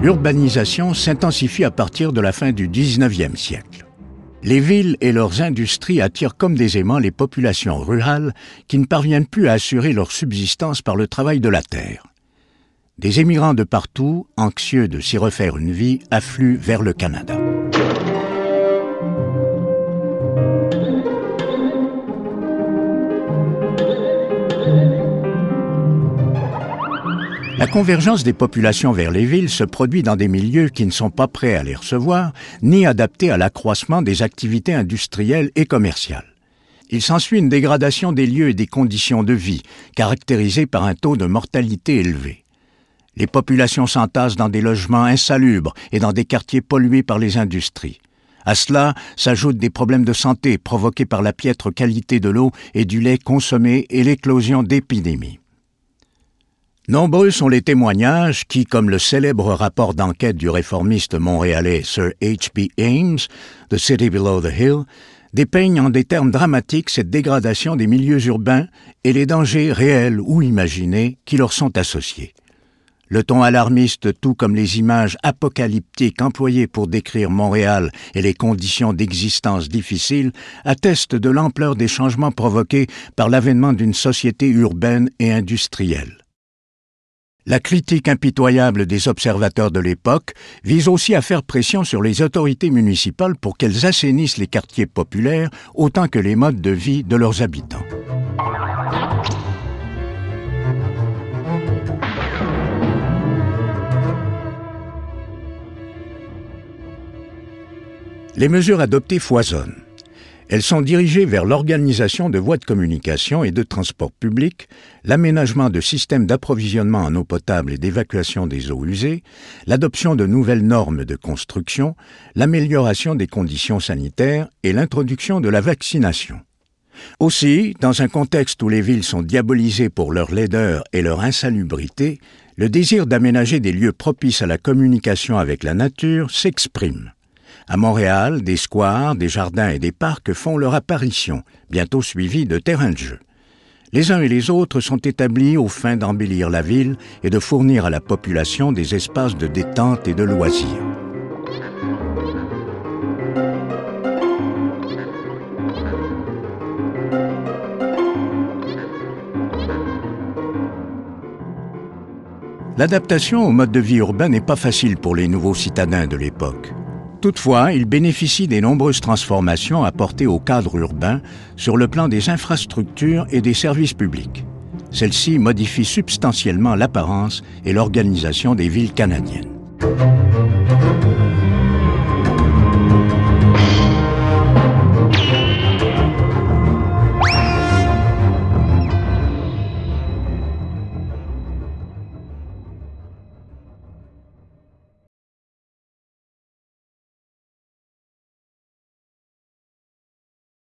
L'urbanisation s'intensifie à partir de la fin du 19e siècle. Les villes et leurs industries attirent comme des aimants les populations rurales qui ne parviennent plus à assurer leur subsistance par le travail de la terre. Des émigrants de partout, anxieux de s'y refaire une vie, affluent vers le Canada. La convergence des populations vers les villes se produit dans des milieux qui ne sont pas prêts à les recevoir, ni adaptés à l'accroissement des activités industrielles et commerciales. Il s'ensuit une dégradation des lieux et des conditions de vie, caractérisée par un taux de mortalité élevé. Les populations s'entassent dans des logements insalubres et dans des quartiers pollués par les industries. À cela s'ajoutent des problèmes de santé provoqués par la piètre qualité de l'eau et du lait consommé et l'éclosion d'épidémies. Nombreux sont les témoignages qui, comme le célèbre rapport d'enquête du réformiste montréalais Sir H.B. Ames, The City Below the Hill, dépeignent en des termes dramatiques cette dégradation des milieux urbains et les dangers réels ou imaginés qui leur sont associés. Le ton alarmiste, tout comme les images apocalyptiques employées pour décrire Montréal et les conditions d'existence difficiles, attestent de l'ampleur des changements provoqués par l'avènement d'une société urbaine et industrielle. La critique impitoyable des observateurs de l'époque vise aussi à faire pression sur les autorités municipales pour qu'elles assainissent les quartiers populaires autant que les modes de vie de leurs habitants. Les mesures adoptées foisonnent. Elles sont dirigées vers l'organisation de voies de communication et de transport public, l'aménagement de systèmes d'approvisionnement en eau potable et d'évacuation des eaux usées, l'adoption de nouvelles normes de construction, l'amélioration des conditions sanitaires et l'introduction de la vaccination. Aussi, dans un contexte où les villes sont diabolisées pour leur laideur et leur insalubrité, le désir d'aménager des lieux propices à la communication avec la nature s'exprime. À Montréal, des squares, des jardins et des parcs font leur apparition, bientôt suivis de terrains de jeu. Les uns et les autres sont établis aux fins d'embellir la ville et de fournir à la population des espaces de détente et de loisirs. L'adaptation au mode de vie urbain n'est pas facile pour les nouveaux citadins de l'époque. Toutefois, ils bénéficient des nombreuses transformations apportées au cadre urbain sur le plan des infrastructures et des services publics. Celles-ci modifient substantiellement l'apparence et l'organisation des villes canadiennes.